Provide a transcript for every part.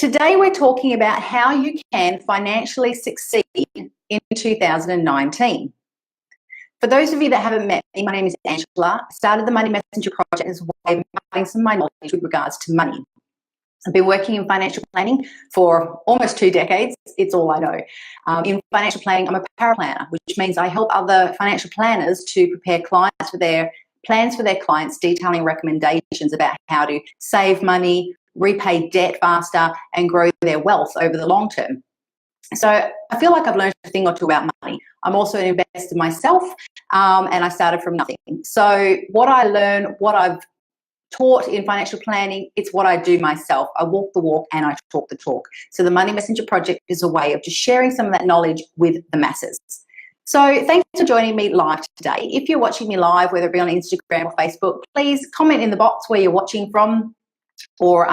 Today we're talking about how you can financially succeed in 2019. For those of you that haven't met me, my name is Angela. I started the Money Messenger project as a way of imparting some of my knowledge with regards to money. I've been working in financial planning for almost 2 decades. It's all I know. In financial planning, I'm a paraplanner, which means I help other financial planners to prepare clients for their plans for their clients, detailing recommendations about how to save money, repay debt faster, and grow their wealth over the long term. So I feel like I've learned a thing or two about money. I'm also an investor myself, and I started from nothing. So what I learn, what I've taught in financial planning, it's what I do myself. I walk the walk and I talk the talk. So the Money Messenger project is a way of just sharing some of that knowledge with the masses. So thanks for joining me live today. If you're watching me live, whether it be on Instagram or Facebook, please comment in the box where you're watching from, or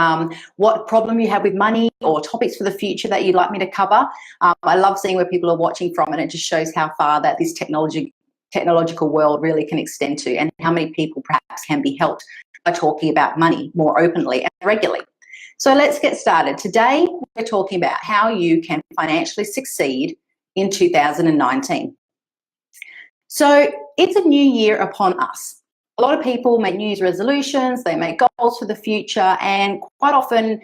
what problem you have with money, or topics for the future that you'd like me to cover. I love seeing where people are watching from, and it just shows how far that this technological world really can extend to, and how many people perhaps can be helped by talking about money more openly and regularly. So let's get started. Today, we're talking about how you can financially succeed in 2019. So it's a new year upon us. A lot of people make New Year's resolutions, they make goals for the future, and quite often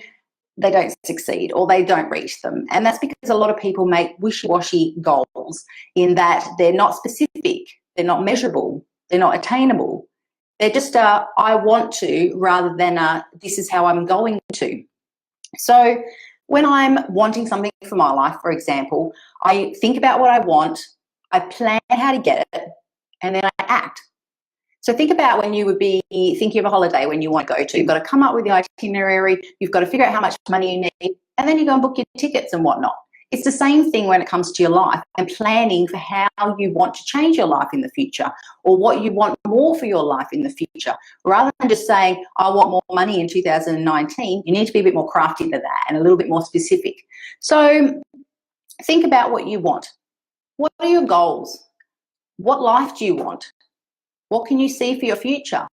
they don't succeed or they don't reach them. And that's because a lot of people make wishy-washy goals in that they're not specific, they're not measurable, they're not attainable. They're just I want to, rather than this is how I'm going to. So when I'm wanting something for my life, for example, I think about what I want, I plan how to get it, and then I act. So think about when you would be thinking of a holiday when you want to go to. You've got to come up with the itinerary, you've got to figure out how much money you need, and then you go and book your tickets and whatnot. It's the same thing when it comes to your life and planning for how you want to change your life in the future, or what you want more for your life in the future. Rather than just saying, I want more money in 2019, you need to be a bit more crafty than that and a little bit more specific. So think about what you want. What are your goals? What life do you want? What can you see for your future?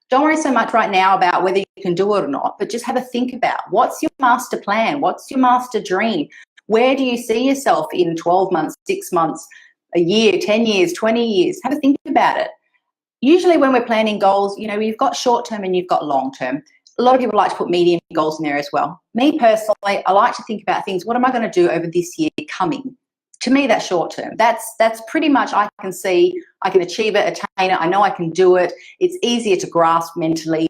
Don't worry so much right now about whether you can do it or not, but just have a think about what's your master plan? What's your master dream? Where do you see yourself in 12 months, 6 months, a year, 10 years, 20 years? Have a think about it. Usually when we're planning goals, you know, you've got short-term and you've got long-term. A lot of people like to put medium goals in there as well. Me personally, I like to think about things, what am I going to do over this year coming? To me, that's short-term. That's pretty much, I can see, I can achieve it, attain it, I know I can do it. It's easier to grasp mentally.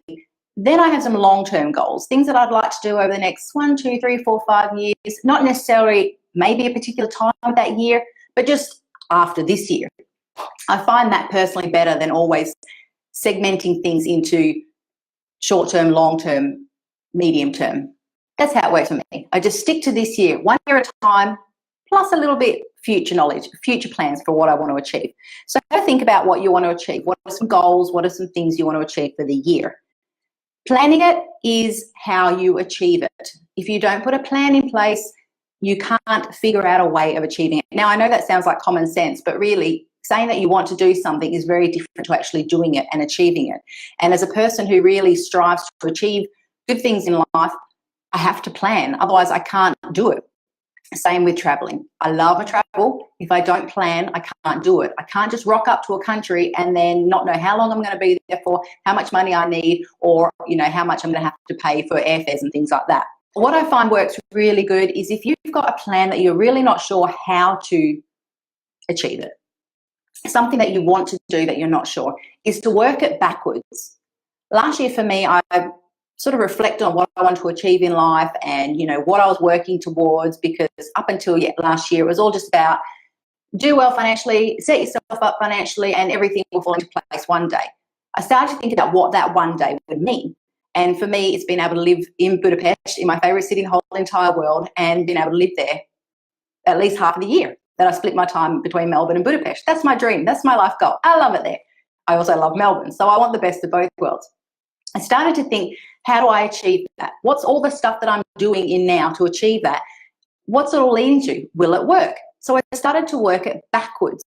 Then I have some long-term goals, things that I'd like to do over the next 1, 2, 3, 4, 5 years, not necessarily maybe a particular time of that year, but just after this year. I find that personally better than always segmenting things into short-term, long-term, medium-term. That's how it works for me. I just stick to this year, 1 year at a time, plus a little bit future knowledge, future plans for what I want to achieve. So have a think about what you want to achieve. What are some goals? What are some things you want to achieve for the year? Planning it is how you achieve it. If you don't put a plan in place, you can't figure out a way of achieving it. Now, I know that sounds like common sense, but really saying that you want to do something is very different to actually doing it and achieving it. And as a person who really strives to achieve good things in life, I have to plan. Otherwise, I can't do it. Same with traveling. I love a travel. If I don't plan, I can't do it. I can't just rock up to a country and then not know how long I'm going to be there for, how much money I need, or you know how much I'm going to have to pay for airfares and things like that. What I find works really good is if you've got a plan that you're really not sure how to achieve it, something that you want to do that you're not sure, is to work it backwards. Last year for me, I sort of reflect on what I want to achieve in life and, you know, what I was working towards, because up until last year, it was all just about do well financially, set yourself up financially, and everything will fall into place one day. I started to think about what that one day would mean. And for me, it's been able to live in Budapest, in my favourite city in the whole entire world, and been able to live there at least half of the year, that I split my time between Melbourne and Budapest. That's my dream. That's my life goal. I love it there. I also love Melbourne. So I want the best of both worlds. I started to think, how do I achieve that? What's all the stuff that I'm doing in now to achieve that? What's it all leading to? Will it work? So I started to work it backwards.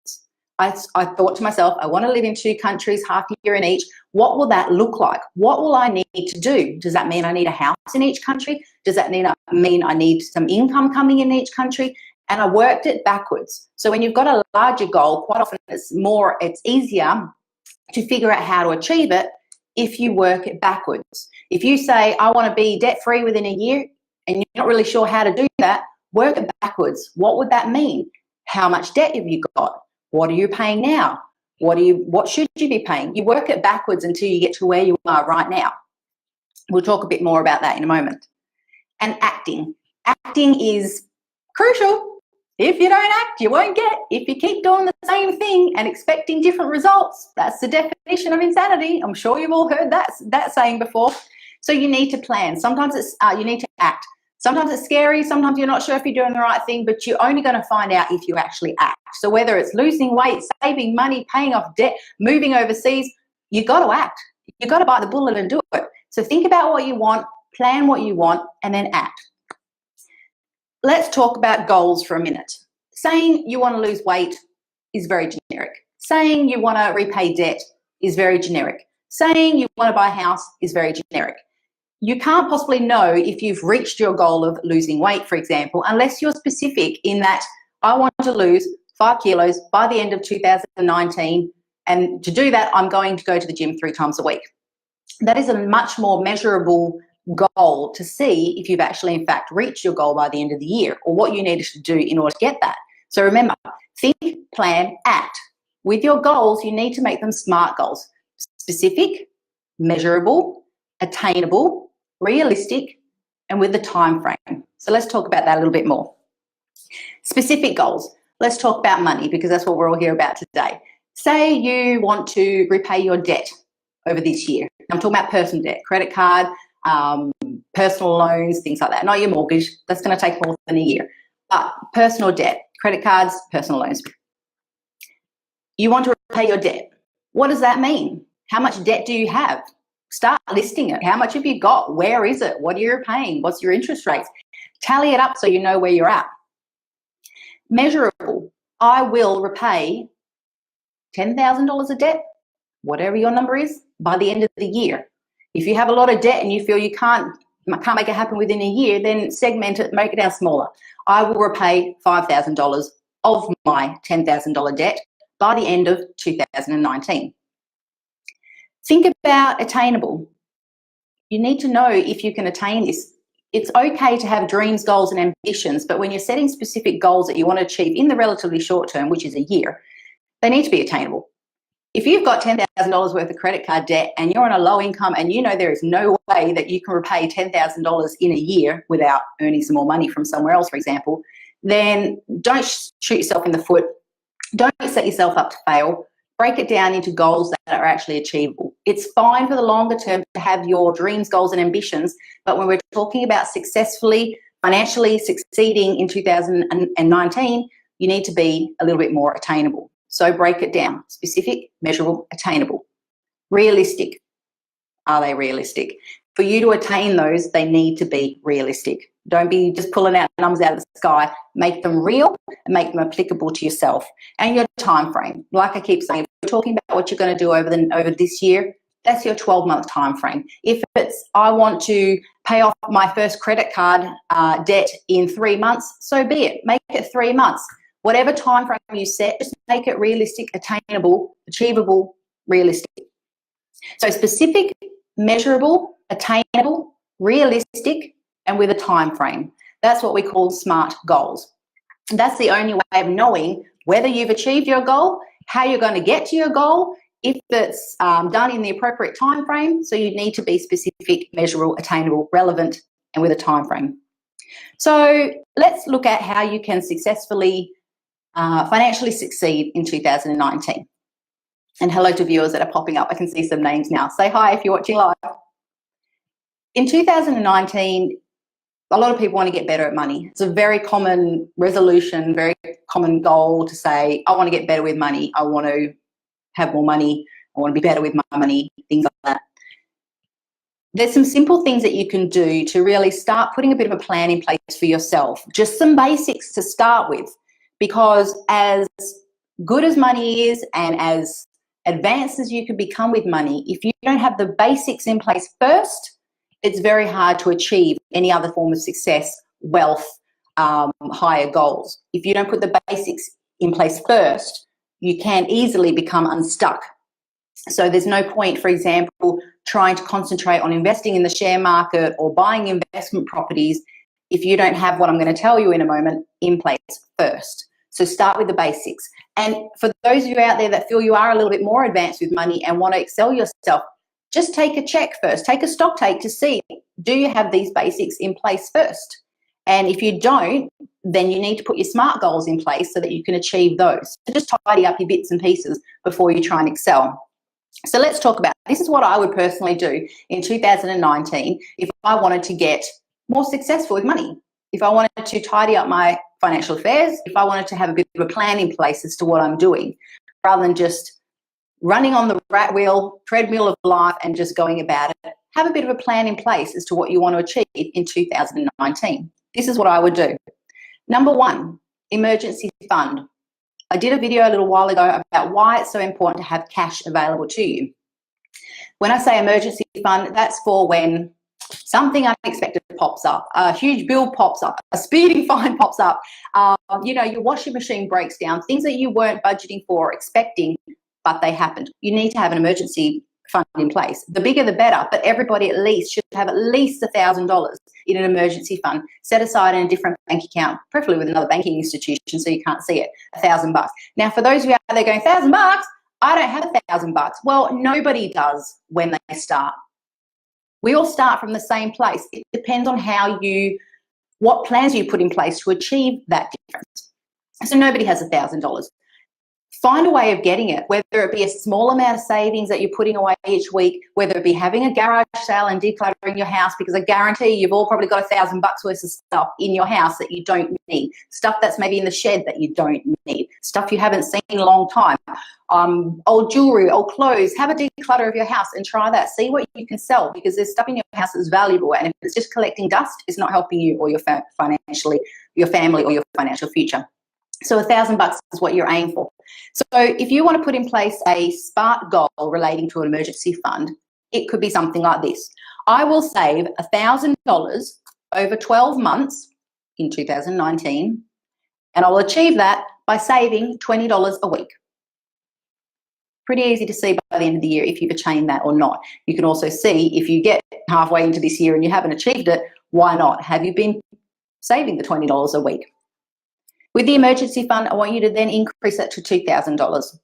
I thought to myself, I want to live in 2 countries, half a year in each. What will that look like? What will I need to do? Does that mean I need a house in each country? Does that mean I need some income coming in each country? And I worked it backwards. So when you've got a larger goal, quite often it's easier to figure out how to achieve it if you work it backwards. If you say, I want to be debt-free within a year, and you're not really sure how to do that, work it backwards. What would that mean? How much debt have you got? What are you paying now? What should you be paying? You work it backwards until you get to where you are right now. We'll talk a bit more about that in a moment. And acting. Acting is crucial. If you don't act, you won't get. If you keep doing the same thing and expecting different results, that's the definition of insanity. I'm sure you've all heard that saying before. So you need to plan. Sometimes you need to act. Sometimes it's scary. Sometimes you're not sure if you're doing the right thing, but you're only going to find out if you actually act. So whether it's losing weight, saving money, paying off debt, moving overseas, you got to act. You got to bite the bullet and do it. So think about what you want, plan what you want, and then act. Let's talk about goals for a minute. Saying you want to lose weight is very generic. Saying you want to repay debt is very generic. Saying you want to buy a house is very generic. You can't possibly know if you've reached your goal of losing weight, for example, unless you're specific in that I want to lose 5 kilos by the end of 2019, and to do that, I'm going to go to the gym 3 times a week. That is a much more measurable goal to see if you've actually, in fact, reached your goal by the end of the year, or what you needed to do in order to get that. So remember, think, plan, act. With your goals, you need to make them SMART goals. Specific, measurable, attainable, realistic, and with the time frame. So let's talk about that a little bit more. Specific goals. Let's talk about money, because that's what we're all here about today. Say you want to repay your debt over this year. I'm talking about personal debt, credit card, personal loans, things like that. Not your mortgage. That's going to take more than a year. But personal debt, credit cards, personal loans. You want to repay your debt. What does that mean? How much debt do you have? Start listing it. How much have you got? Where is it? What are you paying? What's your interest rates? Tally it up so you know where you're at. Measurable. I will repay $10,000 of debt, whatever your number is, by the end of the year. If you have a lot of debt and you feel you can't make it happen within a year, then segment it, make it down smaller. I will repay $5,000 of my $10,000 debt by the end of 2019. Think about attainable. You need to know if you can attain this. It's okay to have dreams, goals, and ambitions, but when you're setting specific goals that you want to achieve in the relatively short term, which is a year, they need to be attainable. If you've got $10,000 worth of credit card debt and you're on a low income and you know there is no way that you can repay $10,000 in a year without earning some more money from somewhere else, for example, then don't shoot yourself in the foot. Don't set yourself up to fail. Break it down into goals that are actually achievable. It's fine for the longer term to have your dreams, goals, and ambitions, but when we're talking about successfully, financially succeeding in 2019, you need to be a little bit more attainable. So break it down. Specific, measurable, attainable. Realistic. Are they realistic? For you to attain those, they need to be realistic. Don't be just pulling out numbers out of the sky. Make them real and make them applicable to yourself and your time frame. Like I keep saying, if you're talking about what you're going to do over this year, that's your 12-month time frame. If it's, I want to pay off my first credit card debt in 3 months, so be it. Make it 3 months. Whatever time frame you set, just make it realistic, attainable, achievable, realistic. So specific, measurable, attainable, realistic, and with a time frame. That's what we call SMART goals. And that's the only way of knowing whether you've achieved your goal, how you're going to get to your goal, if it's done in the appropriate time frame. So you need to be specific, measurable, attainable, relevant, and with a time frame. So let's look at how you can successfully financially succeed in 2019. And hello to viewers that are popping up. I can see some names now. Say hi if you're watching live. In 2019, a lot of people want to get better at money. It's a very common resolution, very common goal to say, I want to get better with money. I want to have more money. I want to be better with my money, things like that. There's some simple things that you can do to really start putting a bit of a plan in place for yourself. Just some basics to start with, because as good as money is and as advanced as you can become with money, if you don't have the basics in place first, it's very hard to achieve any other form of success, wealth, higher goals. If you don't put the basics in place first, you can easily become unstuck. So there's no point, for example, trying to concentrate on investing in the share market or buying investment properties if you don't have what I'm going to tell you in a moment in place first. So start with the basics. And for those of you out there that feel you are a little bit more advanced with money and want to excel yourself, just take a check first. Take a stock take to see, do you have these basics in place first? And if you don't, then you need to put your SMART goals in place so that you can achieve those. So just tidy up your bits and pieces before you try and excel. So let's talk about, this is what I would personally do in 2019 if I wanted to get more successful with money. If I wanted to tidy up my financial affairs, if I wanted to have a bit of a plan in place as to what I'm doing, rather than just running on the treadmill of life and just going about it, have a bit of a plan in place as to what you want to achieve in 2019. This is what I would do. Number one, emergency fund. I did a video a little while ago about why it's so important to have cash available to you. When I say emergency fund, that's for when something unexpected pops up, a huge bill pops up, a speeding fine pops up, your washing machine breaks down, things that you weren't budgeting for or expecting, but they happened. You need to have an emergency fund in place. The bigger the better, but everybody at least should have at least $1,000 in an emergency fund set aside in a different bank account, preferably with another banking institution so you can't see it, $1,000. Now, for those of you out there going, $1,000? I don't have $1,000. Well, nobody does when they start. We all start from the same place. It depends on what plans you put in place to achieve that difference. So nobody has $1,000. Find a way of getting it, whether it be a small amount of savings that you're putting away each week, whether it be having a garage sale and decluttering your house, because I guarantee you've all probably got $1,000 worth of stuff in your house that you don't need, stuff that's maybe in the shed that you don't need, stuff you haven't seen in a long time, old jewelry, old clothes. Have a declutter of your house and try that. See what you can sell, because there's stuff in your house that's valuable, and if it's just collecting dust, it's not helping you or your family or your financial future. So $1,000 is what you're aiming for. So if you want to put in place a SMART goal relating to an emergency fund, it could be something like this. I will save $1,000 over 12 months in 2019, and I will achieve that by saving $20 a week. Pretty easy to see by the end of the year if you've achieved that or not. You can also see if you get halfway into this year and you haven't achieved it, why not? Have you been saving the $20 a week? With the emergency fund, I want you to then increase it to $2,000.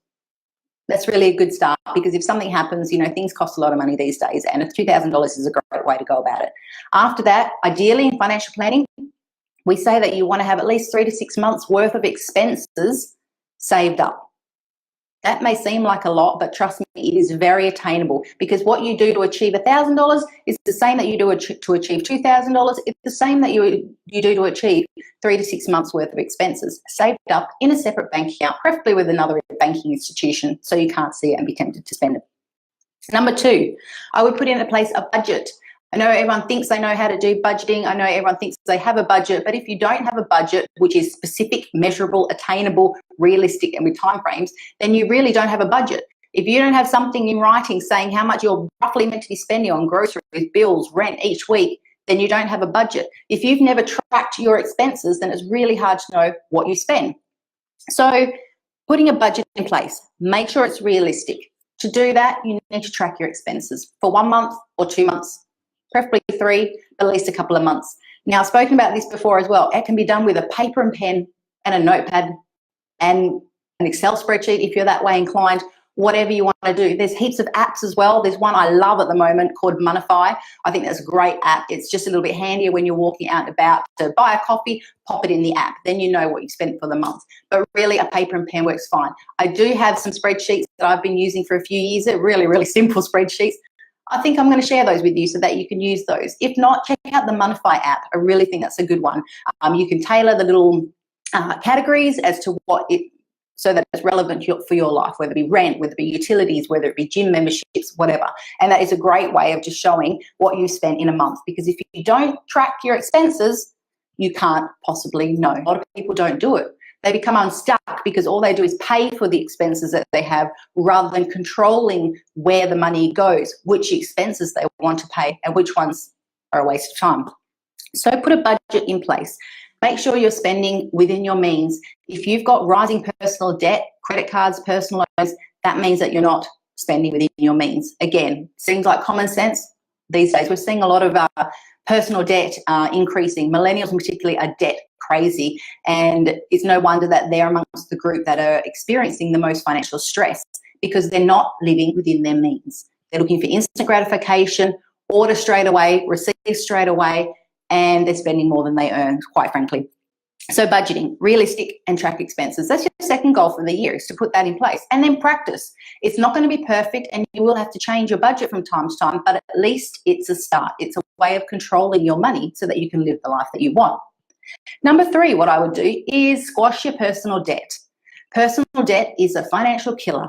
That's really a good start, because if something happens, things cost a lot of money these days, and $2,000 is a great way to go about it. After that, ideally in financial planning, we say that you want to have at least 3 to 6 months worth of expenses saved up. That may seem like a lot, but trust me, it is very attainable, because what you do to achieve $1,000 is the same that you do to achieve $2,000. It's the same that you do to achieve 3 to 6 months worth of expenses saved up in a separate bank account, preferably with another banking institution so you can't see it and be tempted to spend it. Number two, I would put into place a budget. I know everyone thinks they know how to do budgeting. I know everyone thinks they have a budget, but if you don't have a budget, which is specific, measurable, attainable, realistic, and with timeframes, then you really don't have a budget. If you don't have something in writing saying how much you're roughly meant to be spending on groceries, bills, rent each week, then you don't have a budget. If you've never tracked your expenses, then it's really hard to know what you spend. So putting a budget in place, make sure it's realistic. To do that, you need to track your expenses for 1 month or 2 months. Preferably 3, at least a couple of months. Now, I've spoken about this before as well. It can be done with a paper and pen and a notepad and an Excel spreadsheet if you're that way inclined, whatever you want to do. There's heaps of apps as well. There's one I love at the moment called Monify. I think that's a great app. It's just a little bit handier when you're walking out and about to buy a coffee, pop it in the app. Then you know what you spent for the month. But really, a paper and pen works fine. I do have some spreadsheets that I've been using for a few years. They're really, really simple spreadsheets. I think I'm going to share those with you so that you can use those. If not, check out the Monify app. I really think that's a good one. You can tailor the little categories as to so that it's relevant for your life, whether it be rent, whether it be utilities, whether it be gym memberships, whatever. And that is a great way of just showing what you spent in a month, because if you don't track your expenses, you can't possibly know. A lot of people don't do it. They become unstuck because all they do is pay for the expenses that they have rather than controlling where the money goes, which expenses they want to pay and which ones are a waste of time. So put a budget in place. Make sure you're spending within your means. If you've got rising personal debt, credit cards, personal loans, that means that you're not spending within your means. Again, seems like common sense these days. We're seeing a lot of personal debt increasing. Millennials in particular are debt crazy, and it's no wonder that they're amongst the group that are experiencing the most financial stress because they're not living within their means. They're looking for instant gratification, order straight away, receive straight away, and they're spending more than they earn, quite frankly. So budgeting, realistic and track expenses. That's your second goal for the year, is to put that in place. And then practice. It's not going to be perfect and you will have to change your budget from time to time, but at least it's a start. It's a way of controlling your money so that you can live the life that you want. Number 3, what I would do is squash your personal debt. Personal debt is a financial killer.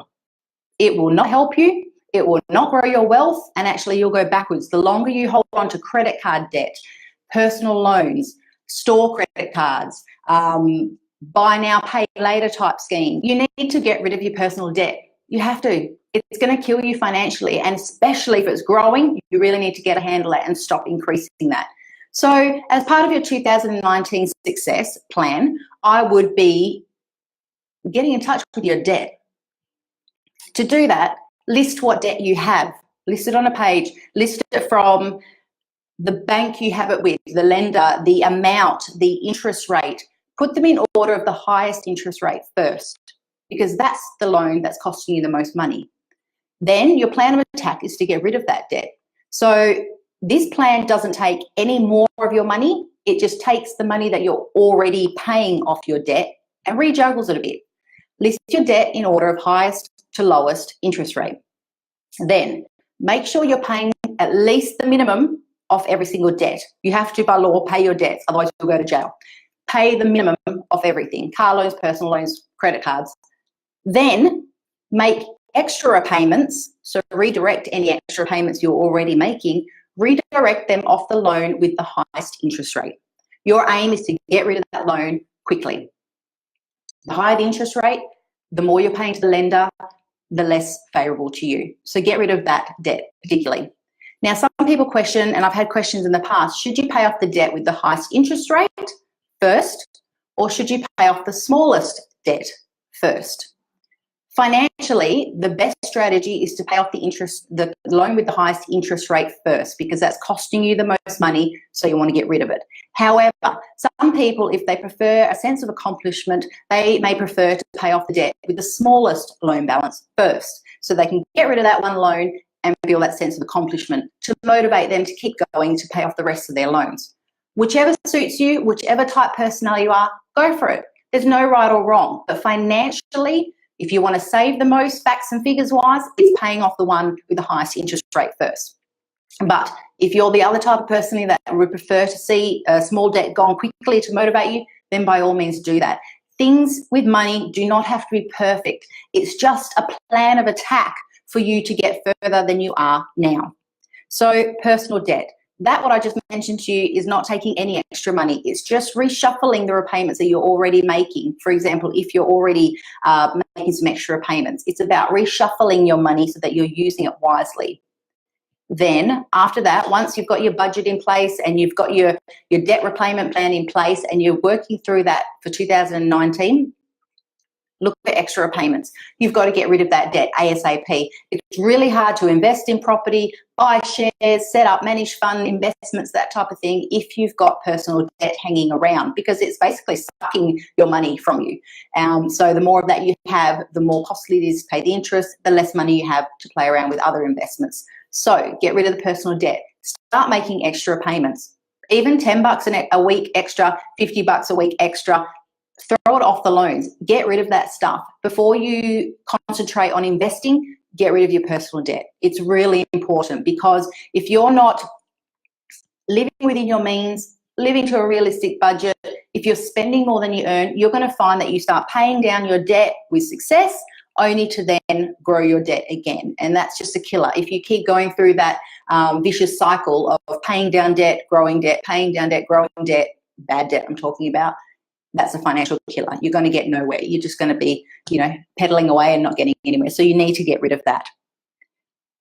It will not help you. It will not grow your wealth, and actually you'll go backwards. The longer you hold on to credit card debt, personal loans, store credit cards, buy now, pay later type scheme, you need to get rid of your personal debt. You have to. It's going to kill you financially, and especially if it's growing, you really need to get a handle on it and stop increasing that. So as part of your 2019 success plan, I would be getting in touch with your debt. To do that, list what debt you have. List it on a page. List it from the bank you have it with, the lender, the amount, the interest rate. Put them in order of the highest interest rate first, because that's the loan that's costing you the most money. Then your plan of attack is to get rid of that debt. So this plan doesn't take any more of your money. It just takes the money that you're already paying off your debt and rejuggles it a bit. List your debt in order of highest to lowest interest rate. Then make sure you're paying at least the minimum of every single debt. You have to, by law, pay your debts, otherwise you'll go to jail. Pay the minimum of everything, car loans, personal loans, credit cards. Then make extra payments, so redirect any extra payments you're already making, redirect them off the loan with the highest interest rate. Your aim is to get rid of that loan quickly. The higher the interest rate, the more you're paying to the lender, the less favourable to you. So get rid of that debt particularly. Now, some people question, and I've had questions in the past, should you pay off the debt with the highest interest rate first, or should you pay off the smallest debt first? Financially, the best strategy is to pay off the loan with the highest interest rate first, because that's costing you the most money, so you want to get rid of it. However, some people, if they prefer a sense of accomplishment, they may prefer to pay off the debt with the smallest loan balance first, so they can get rid of that one loan and feel that sense of accomplishment to motivate them to keep going to pay off the rest of their loans. Whichever suits you, whichever type personality you are, go for it. There's no right or wrong, but financially, if you want to save the most, facts and figures wise, it's paying off the one with the highest interest rate first. But if you're the other type of person that would prefer to see a small debt gone quickly to motivate you, then by all means do that. Things with money do not have to be perfect. It's just a plan of attack for you to get further than you are now. So personal debt. That, what I just mentioned to you, is not taking any extra money. It's just reshuffling the repayments that you're already making. For example, if you're already making some extra payments, it's about reshuffling your money so that you're using it wisely. Then after that, once you've got your budget in place and you've got your debt repayment plan in place and you're working through that for 2019, look for extra payments. You've got to get rid of that debt ASAP. It's really hard to invest in property, buy shares, set up, manage fund investments, that type of thing, if you've got personal debt hanging around, because it's basically sucking your money from you. So the more of that you have, the more costly it is to pay the interest, the less money you have to play around with other investments. So get rid of the personal debt. Start making extra payments. Even $10 a week extra, $50 a week extra. Throw it off the loans. Get rid of that stuff. Before you concentrate on investing, get rid of your personal debt. It's really important, because if you're not living within your means, living to a realistic budget, if you're spending more than you earn, you're going to find that you start paying down your debt with success, only to then grow your debt again. And that's just a killer. If you keep going through that vicious cycle of paying down debt, growing debt, paying down debt, growing debt, bad debt I'm talking about, that's a financial killer. You're going to get nowhere. You're just going to be, pedaling away and not getting anywhere. So you need to get rid of that.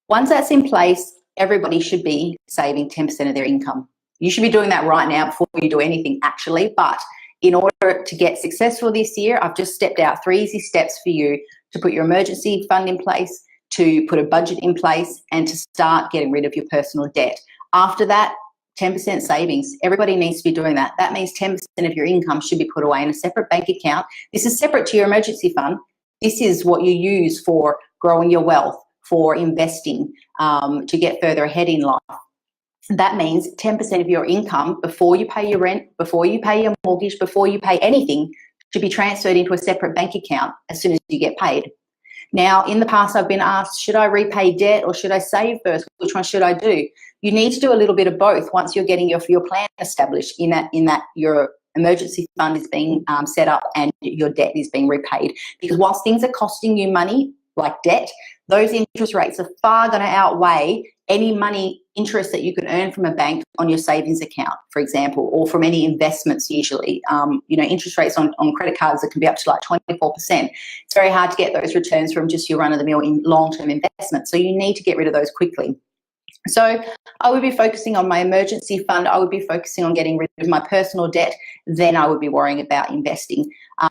Once that's in place, everybody should be saving 10% of their income. You should be doing that right now before you do anything, actually. But in order to get successful this year, I've just stepped out 3 easy steps for you to put your emergency fund in place, to put a budget in place, and to start getting rid of your personal debt. After that, 10% savings. Everybody needs to be doing that. That means 10% of your income should be put away in a separate bank account. This is separate to your emergency fund. This is what you use for growing your wealth, for investing, to get further ahead in life. That means 10% of your income before you pay your rent, before you pay your mortgage, before you pay anything, should be transferred into a separate bank account as soon as you get paid. Now, in the past, I've been asked, should I repay debt or should I save first? Which one should I do? You need to do a little bit of both once you're getting your plan established, in that your emergency fund is being set up and your debt is being repaid. Because whilst things are costing you money, like debt, those interest rates are far going to outweigh any money interest that you can earn from a bank on your savings account, for example, or from any investments usually. Interest rates on credit cards that can be up to like 24%. It's very hard to get those returns from just your run-of-the-mill in long-term investments. So you need to get rid of those quickly. So I would be focusing on my emergency fund. I would be focusing on getting rid of my personal debt. Then I would be worrying about investing.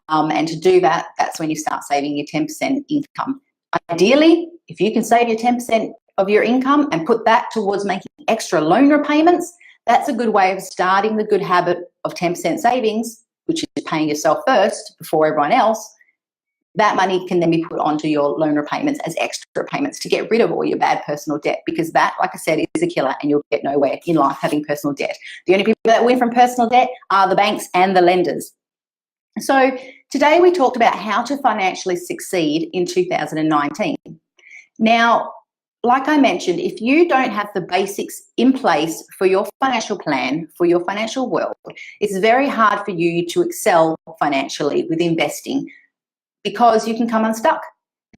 And to do that, that's when you start saving your 10% income. Ideally, if you can save your 10% of your income and put that towards making extra loan repayments, that's a good way of starting the good habit of 10% savings, which is paying yourself first before everyone else. That money can then be put onto your loan repayments as extra payments to get rid of all your bad personal debt, because that, like I said, is a killer and you'll get nowhere in life having personal debt. The only people that win from personal debt are the banks and the lenders. So today we talked about how to financially succeed in 2019. Now, like I mentioned, if you don't have the basics in place for your financial plan, for your financial world, it's very hard for you to excel financially with investing, because you can come unstuck.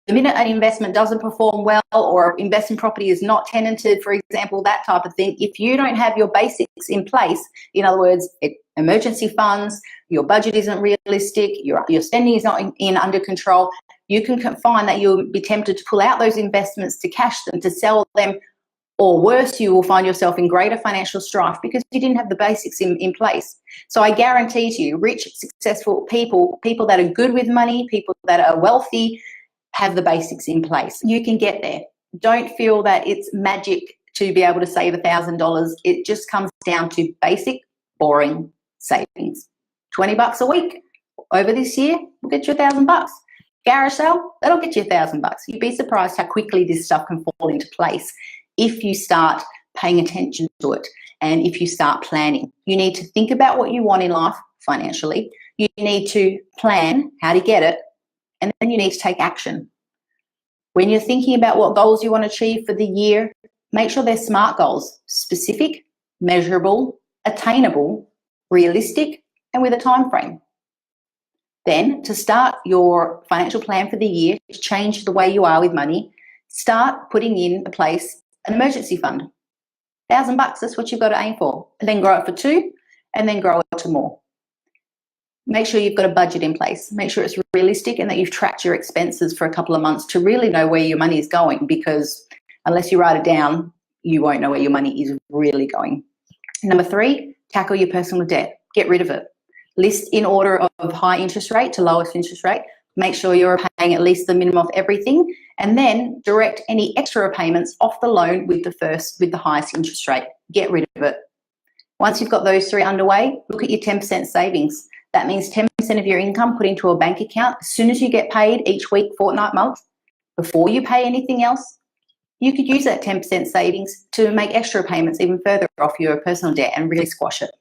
The minute an investment doesn't perform well, or investment property is not tenanted, for example, that type of thing, if you don't have your basics in place, in other words, emergency funds, your budget isn't realistic, your spending is not under control, you can find that you'll be tempted to pull out those investments, to cash them, to sell them, or worse, you will find yourself in greater financial strife because you didn't have the basics in place. So I guarantee to you, rich, successful people that are good with money, people that are wealthy, have the basics in place. You can get there. Don't feel that it's magic to be able to save $1,000. It just comes down to basic, boring savings. $20 a week over this year will get you $1,000. Garage sale, that'll get you $1,000. You'd be surprised how quickly this stuff can fall into place if you start paying attention to it and if you start planning. You need to think about what you want in life financially. You need to plan how to get it, and then you need to take action. When you're thinking about what goals you want to achieve for the year, make sure they're SMART goals: specific, measurable, attainable, realistic, and with a time frame. Then, to start your financial plan for the year, to change the way you are with money, start putting in place an emergency fund. $1,000, that's what you've got to aim for. And then grow it for 2, and then grow it to more. Make sure you've got a budget in place. Make sure it's realistic and that you've tracked your expenses for a couple of months to really know where your money is going, because unless you write it down, you won't know where your money is really going. Number 3, tackle your personal debt. Get rid of it. List in order of high interest rate to lowest interest rate. Make sure you're paying at least the minimum of everything, and then direct any extra payments off the loan with the highest interest rate. Get rid of it. Once you've got those 3 underway, look at your 10% savings. That means 10% of your income put into a bank account. As soon as you get paid each week, fortnight, month, before you pay anything else, you could use that 10% savings to make extra payments even further off your personal debt and really squash it.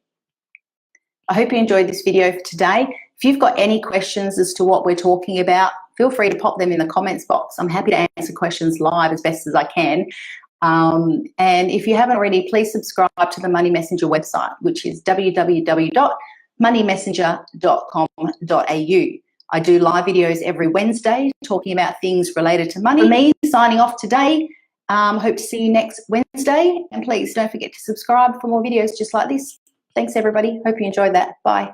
I hope you enjoyed this video for today. If you've got any questions as to what we're talking about, feel free to pop them in the comments box. I'm happy to answer questions live as best as I can. And if you haven't already, please subscribe to the Money Messenger website, which is www.moneymessenger.com.au. I do live videos every Wednesday talking about things related to money. For me, signing off today. Hope to see you next Wednesday. And please don't forget to subscribe for more videos just like this. Thanks, everybody. Hope you enjoyed that. Bye.